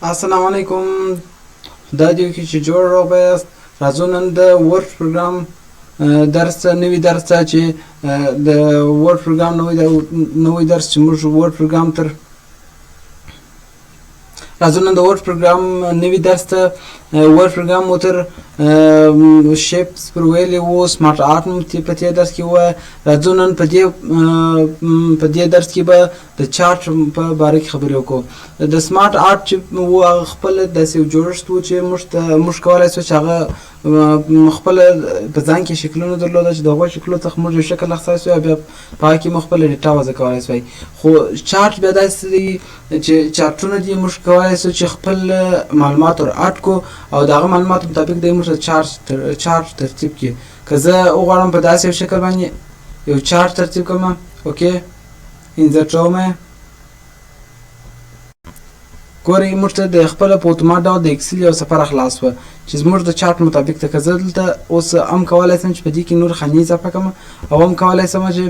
السلام علیکم. دا دیو کې چې جوړ راوبایاست راځو نن د ورډ پروګرام درس نوی درس چې د ورډ پروګرام نوی درس چې موږ ورډ پروګرام تر راځو نن د ورډ پروګرام نوی درس ته ورډ پروګرام مو تر شیپس پر ویلې وو سمارټ آرټ مو په دې درس کې وه. راځو نن په دې درس کې به د چارټ په باره کې خبرې وکړو. د سمارټ آرټ چې وو هغه خپل داسې یو جوړښت وو چې موږ کولی شو چې هغه خپله په ځان کې شکلونه درلوده چې د هغو شکلو څخه موږ یو شکل اخیستی سوی او بیا په هغه کې مو خپله ډیټا وضع کولی سوی. خو چارټ بیا داسې دی چې چارټونه دي موږ کولی سو چې خپل معلومات ور اډ کړو او د هغه معلوماتو مطابق دی موږ چارټ ترتیب کړي. که زه وغواړم په داسې یو شکل باندې یو چارټ ترتیب کړم، اوکې انزرټ راوم، ګورئ موږ ته د خپله په اتومات ډول د اکسل یو صفحه راخلاص وه چې زموږ د چارټ مطابق ده. که زه دلته اوس هم کولی شم چې په دې کې نور خانې اضافه کړم او هم کولی شم چې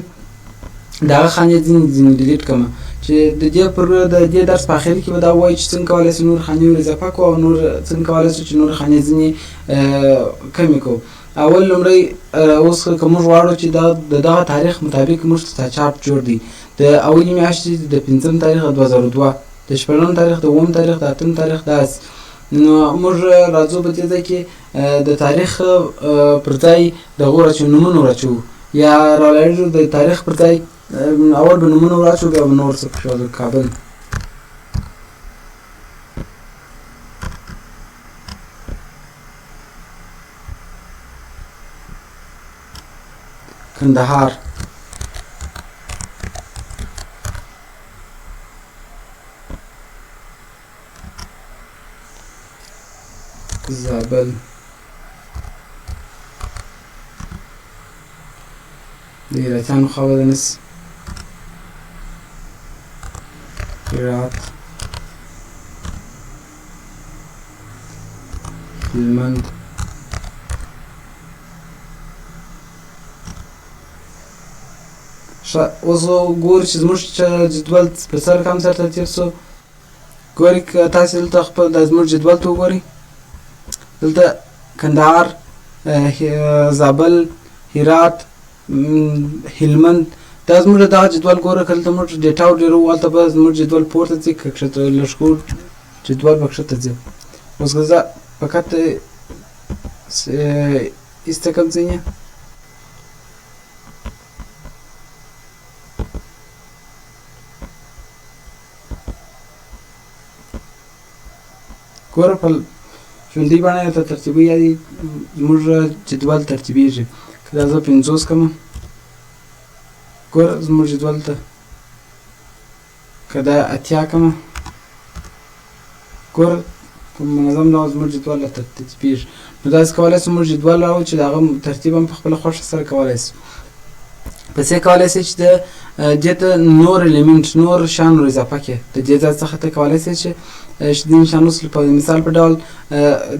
د هغه خانې ځینې ډیلیټ کړم چې د دې درس په اخر کې به دا ووایي چې څنګه کولی شو نور خانې ور اضافه کړو او څنګه کولی شو چې نور خانې ځینې کمې کړو. اول لومړی اوس که موږ غواړو چې د دغه تاریخ مطابق موږ ته چارټ جوړ دی. د اولې میاشتې د 5 تاریخ 2002، د 14 تاریخ، د 9 تاریخ، د 8 تاریخ داسې. نو موږ راځو په دې ځای کې د تاریخ پر ځای د هغو نومونه ور یا راولاړېږو د تاریخ پر ځای اول به نومونه ور اچوو بیا به نور څه پکې کابل، کندهار، زابل، د هراتیانو خاوره د نس، هرات، هلمند، اوس ګورو چې زموږ جدول په سر کم سره ترتیب سو. ګورئ که تاسې دلته خپل د زموږ جدول ته وګورئ، دلته کندهار، زابل، هرات، هلمند دا زموږ دغه جدول ګوره. که دلته موږ ډیټا وډېرو هلته به زموږ جدول پورته ځي، که کښته لږ کړو جدول به کښته ځي. اوس که زه فقط ایسته کړم ځینې ګوره په ژوندۍ بڼه یې ته ترتیبوي یا زموږ جدول ترتیبېږي. که دا زه 50 کړم ګوره زموږ جدول ته، که دا 80 کړم ګوره په منظم ډول زموږ جدول ترتیبېږي. نو داسې کولی شو موږ جدول راوړو چې د هغه ترتیب هم په خپله خوښه سره کولی شو. پس یې کولی شئ چې دې ته نور الیمنټ نور شیان ور اضافه کړې. د دې ځای څخه ته کولی شئ چې ځینې شیان اوس په مثال په ډول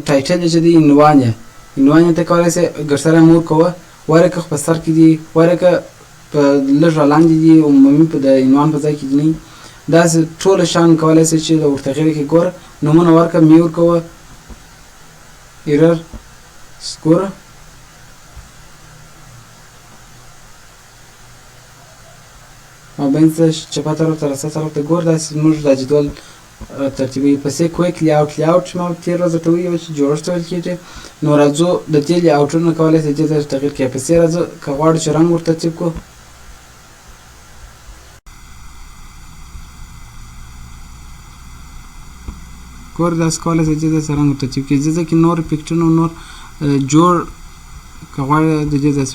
ټایټل یې چې دی عنوان یې ته کولی شئ ګرسره یې مور کوه واره که په سر کې دي واره که په لږ رالاندې دي عمومي په د عنوان په ځای کې دي. داسې ټوله شیان کولی شئ چې ورته غیر کې ګوره نومونه ورکړه مې ورکوه ایرر ګوره مابین څه چپه طرف ته راسته طرف ته ګوره. داسې موږ دا جدول ترتیبوي. پسې کویک لیاوټ چې ما تېر ورځ ورته وویل چې جوړښت ویل کېږي. نو راځو د دې لیاوټونه کولی شئ دې ته تغیر کړئ. پسې راځو که غواړو چې رنګ ور ترتیب کړو ګوره داسې کولی شئ چې داسې رنګ ور ترتیب کړئ. دې ځای کې نور افیکټونه نور جوړ که غواړئ د دې ځای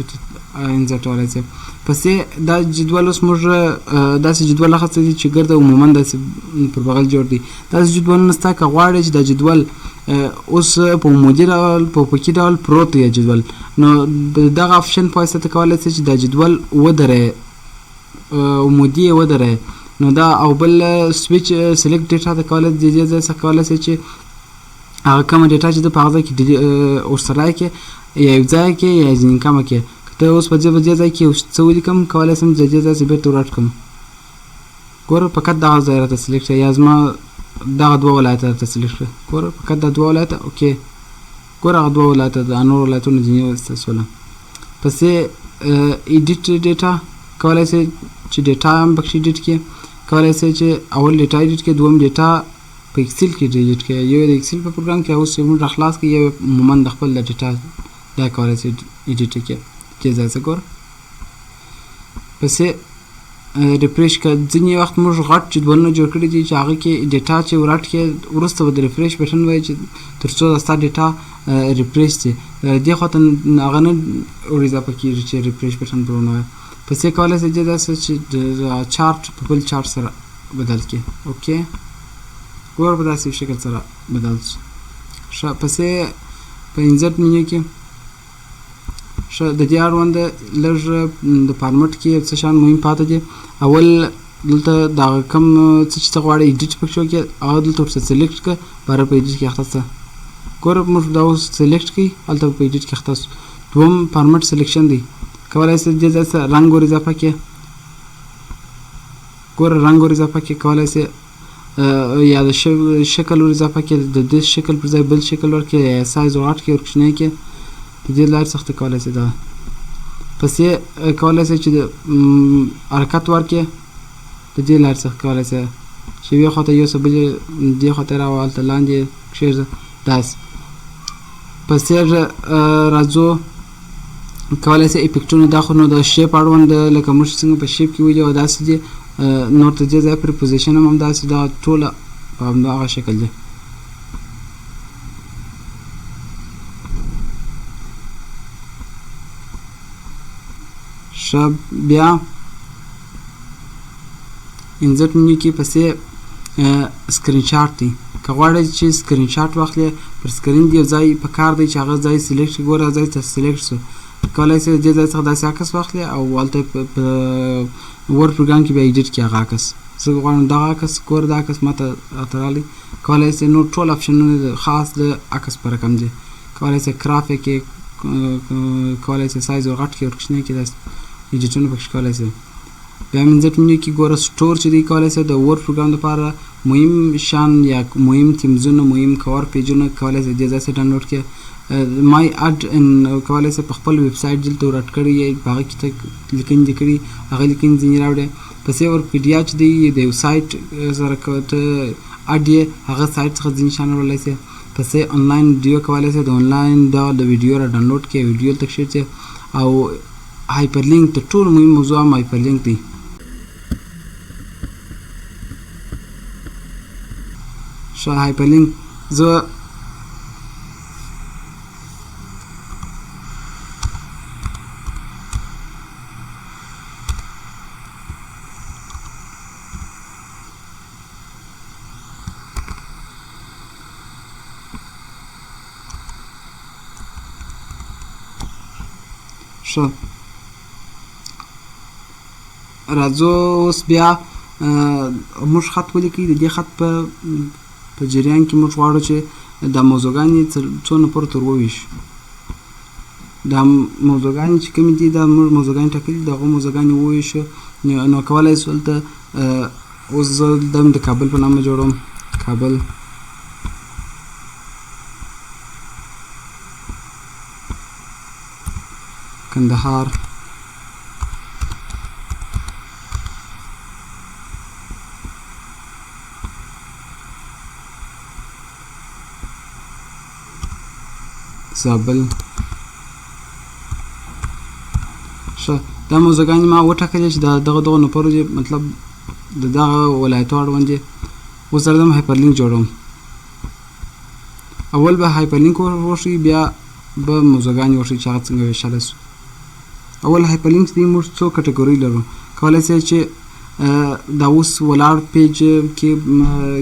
انزرټولی شئ. پسې دا جدول اوس موږ داسې جدول اخیستی دی چې ګرده عموما داسې پر بغل جوړ دی. داسې جدولونه شته که غواړئ چې دا جدول اوس په عمودي ډول په افقي ډول پروت دی جدول، نو دغه آپشن په واسطه کولی شئ چې دا جدول ودروئ، عمودي یې ودروئ. نو دا او بل سویچ سلیکټ ډیټا ته کولی د دې ځای څخه کولی شئ چې هغه کومه ډیټا چې ده په هغه ځای کې ورسره کړئ یا یو ځای کې یا ځینې کمه کړئ. که ته اوس په دې ځای کې یو څه ولیکم کولی شم د دې ځای څخه بېرته ور اډ کړم. ګوره فقط دغه ځای راته سلیکټ یا زما دغه دوه ولایته درته سلیکټ کړه ګوره فقط دا دوه ولایته اوکې ګوره هغه دوه ولایته د نور ولایتونه ځینې وسوله پسې ایډیټ ډیټا کولی سئ چې ډیټا هم پکښې ایډیټ کړئ کولی سئ چې اول ډیټا ایډیټ کړئ دویم ډیټا په ایکسل کې ایډیټ کړئ یو د ایکسل په پروګرام کې اوس موږ راخلاص کړئ یو عموما د خپل د ډیټا دا کولی سئ ایډیټ کړئ کېږي څه ګوره پسې ریفریش که ځینې وخت موږ غټ جدولونه جوړ کړي دي چې هغه کې ډیټا چې ورټ کې وروسته به د ریفریش بټن وایي چې تر څو دا ستا ډیټا ریفریش شي دې خوا ته هغه نه ور اضافه کېږي چې ریفریش بټن پر ونه پسې کولی سئ داسې چې د چارټ په بل چارټ سره بدل کړي اوکې ګوره په داسې شکل سره بدل شي ښه پسې په انزرټ منیو کې ښه د دې اړوند لږ د فارمټ کې څه شیان مهم پاته دي اول دلته دغه کوم څه چې ته غواړې ایډیټ پکښې وکړې هغه دلته ورته سلیکټ کړه باره په ایډیټ کې اخته څه ګوره موږ دا اوس سلیکټ کړئ هلته په ایډیټ کې اخته شو دوم فارمټ سلیکشن دی کولی سئ دې ځای سره رنګ ور اضافه کړې ګوره رنګ ور اضافه کړې کولی سئ یا د شکل ور اضافه کړې د دې شکل پر ځای بل شکل ورکړې یا سایز ور غټ کړې ور کوچنی کړې د دې لارې څخه ته کولی سئ دا پسې کولی سئ چې د حرکت ورکړې د دې لارې څخه کولی سئ چې یوې خوا ته یوسه بلې دې خوا ته یې راوړه هلته لاندې کښېږده داسې پسې راځو کولی سئ افیکټونه دا خو نو د شیپ اړوند لکه موږ څنګه په شیپ کې ویلي او داسې دي نور تر دې ځایه پورې پوزیشن هم همداسې دا ټوله په همدغه شکل دی ښه بیا انزرټ منیو کې پسې سکرین شاټ دی که غواړئ چې سکرین شاټ واخلئ پر سکرین دې یو ځای په کار دی چې هغه ځای سلیکټ کړئ ګوره ځای ته سلیکټ شو کولی سئ دې ځای څخه داسې عکس واخلئ او هلته په ورډ پروګرام کې بیا ایډیټ کړئ هغه عکس زه غواړم دغه عکس ګوره دا عکس ماته راته راغلی کولی سئ نور ټول اپشنونه خاص د عکس په رقم دي کولی سئ کراپ یې کړئ کولی سئ سایز ور غټ کړئ ور کوچنی کړئ داسې ایډیټونه پکښې کولی سئ بیا منځټ منیو کې ګوره سټور چې دی کولی سئ د ورډ پروګرام لپاره مهم شیان یا مهم تیمزونه مهم کور پیجونه کولی سئ دې ځای سئ ډاونلوډ کړئ مای اډ کولی سئ په خپل ویب سایټ دلته ور اډ کړی یې په هغه کې ته لیکنې دې کړي هغه لیکنې ځینې راوړئ پسې ورکیډیا چې دی د یو سایټ سره که ته اډ یې هغه سایټ څخه ځینې شیان راوړلی سئ پسې انلاین ویډیو کولی سئ د انلاین دا د ویډیو را ډاونلوډ کړئ ویډیو هلته کښېږدئ او هایپر لینک تر ټولو مهم موضوع هم هایپر لینک دی ښه هایپر لینک زه ښه راځو اوس بیا موږ خط ولیکئ د دې خط په جریان کې موږ غواړو چې دا موضوعګانې څونه پورې تر وویشو دا موضوعګانې چې کومې دي دا موږ موضوعګانې ټاکلي دي د هغو موضوعګانې وویشو نو کولی سو دلته اوس زه د کابل په نامه جوړوم کابل کندهار زابل ښه دا موضوعګانې ما وټاکلې چې دغه نفرو دي مطلب د دغه ولایتو اړوند دي اوس سره د هایپر لینک جوړوم اول به هایپر لینک وښیي بیا به موضوعګانې وښیي چې هغه څنګه ویشلی سو اول هایپر لینک دی موږ څو کټګورۍ لرو کولی سئ چې دا اوس ولاړ پیج کې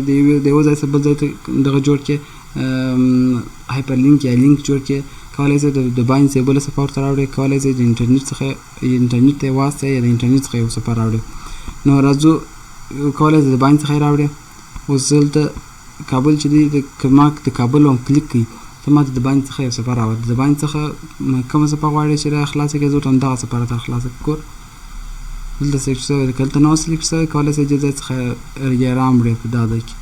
د یوه ځای څخه بل ځای ته دغه جوړ کړې هایپر لینک یا لینک جوړ کړې کولی سئ د باین څخه بله صفحه ورته راوړئ کولی سئ د انټرنیټ څخه انټرنیټ ته یې واستئ یا د انټرنیټ څخه یو صفحه راوړئ نو راځو کولی سئ د باین څخه یې راوړئ اوس دلته کابل چې دی ما د کابل هم کلیک کړئ ته ماته د باین څخه یو صفحه راوړه د باین څخه کومه صفحه غواړې چې را خلاصه کړې زه ورته همدغه صفحه راته خلاصه کړ دلته سلیکټ شوی دی که دلته نه وه سلیکټ شوی کولی سئ چې ځای څخه یې راوړئ په دا ځای کې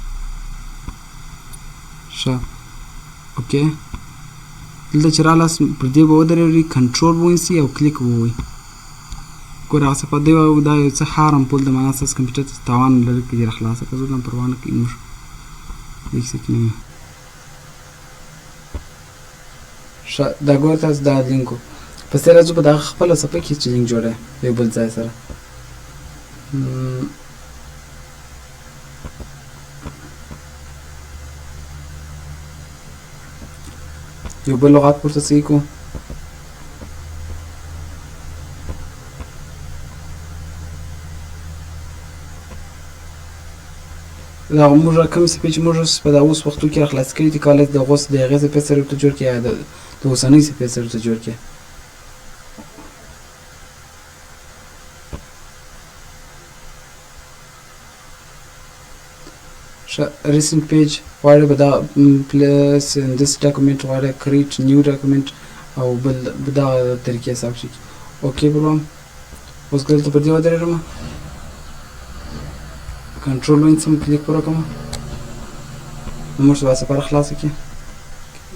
ښه اوکې دلته چې رالاس پر دې به ودرېږئ کنټرول ونیسئ او کلیک به ووایئ ګوره هغه صفحه دی دا یو څه هارم پول د معنا ستاسو کمپیوټر ته تاوان لري که دې راخلاصه کړه زه هم پروا نه کوي موږ دې کیسه کې نه یو ښه دا ګوره تاسو دا لینک و پس یې راځو په دغه خپله صفحه کې چې لینک جوړوي یو بل ځای سره یو بل لغات پورته صحیح کړو دا موږ کوم صفحې چې موږ په دا اوس وختو کې راخلاص کړي دي کولای د هغو د هغې صفحې سره ورته جوړ کړي یا د اوسنۍ صفحې سره ورته جوړ کړي recent page غواړي به دا place in this document غواړي create new document او بل دا طریقې حساب شي اوکې بلوم اوس که دلته پر دې ودرېږم کنټرول ونیسم کلیک پر وکړم نو موږ به صفحه خلاصه کړي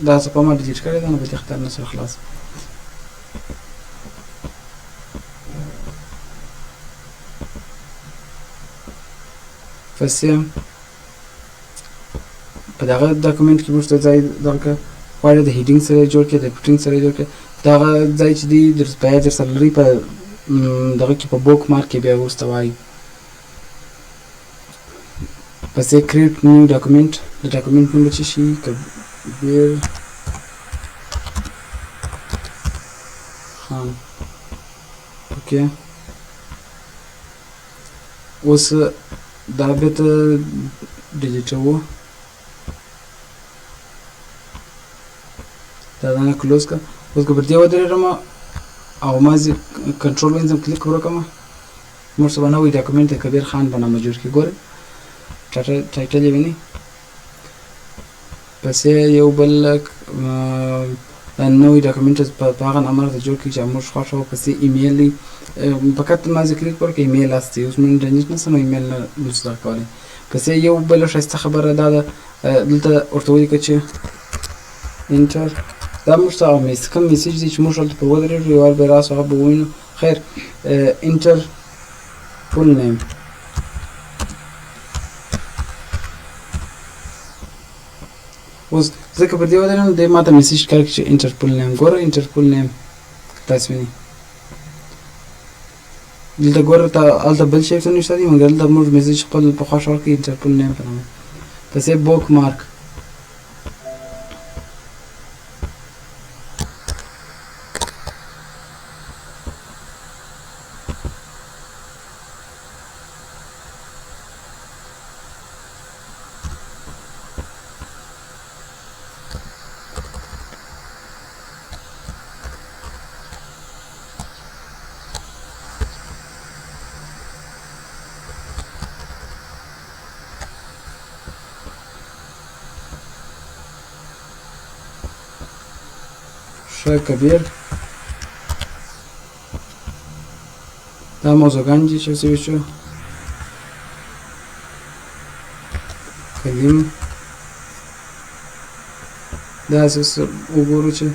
دا صفحه ما ډیلیټ کړې ده نو به دې خطر نه سره خلاصه فسیم په دغه ډاکومنټ کې موږ ته ځای درکړه غواړي د هیډینګ سره یې جوړ کړي د فوټینګ سره یې جوړ کړي دغه ځای چې دی باید درسره لري په دغه کې په بوک مارک کې بیا ورسته وایي پس یې کریټ نیو ډاکومنټ د ډاکومنټ نوم به څه شي کبیر خان اوکې اوس دا بېرته ډیلیټوو دا نه کلوز کړه اوس که پر دې ودرېږم او ما زه کنټرول ونیسم کلیک وکړم موږ ته به نوی ډاکومنټ د کبیر خان په نامه جوړ کړي ګورئ ټایټل یې وینئ پس یو بل نوی ډاکومنټ په هغه نامه راته جوړ کړي چې موږ خوښه وه پس ایمیل دی فقط ما زه کلیک وکړم ایمیل هست اوس مې انټرنیټ نشته نو ایمیل نه نشو دغه کولی پس یو بله ښایسته خبره دا ده دلته ورته ولیکه چې انټر دا موږ ته کوم میسیج دی چې موږ هلته پر ودرېږو یو وار به راسو هغه به ووینو خیر انټر فول نیم اوس ځکه پر دې ودرېږم دی ما ته میسیج ښکاره کړي چې انټر فول نیم ګوره انټر فول نیم تاسو وینئ دلته ګوره هلته بل شی څه نشته دي مګر دلته موږ میسیج خپل په خوښه ورکړي انټر فول نیم په نامه پس یې بوک مارک ښه کبیر دا موضوعګان دي چې څه وشو کلیم داسې وګورو چې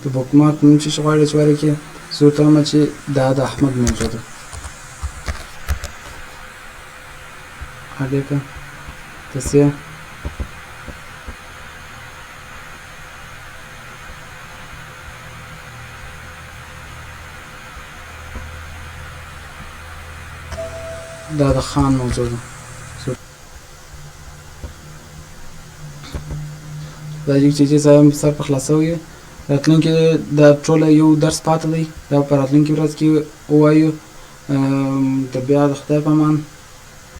د بوکمارک نوم چې غواړي چې ورکړي زه ورته وایم چې دا د احمد موضوع ده هډیکه تسیه دا د خان موضوع ده دا چې ځای هم سر په خلاصوي راتلونکي دا ټوله یو درس پاته دی دا په راتلونکي ورځ کې ووایو د بیا د خدای په امان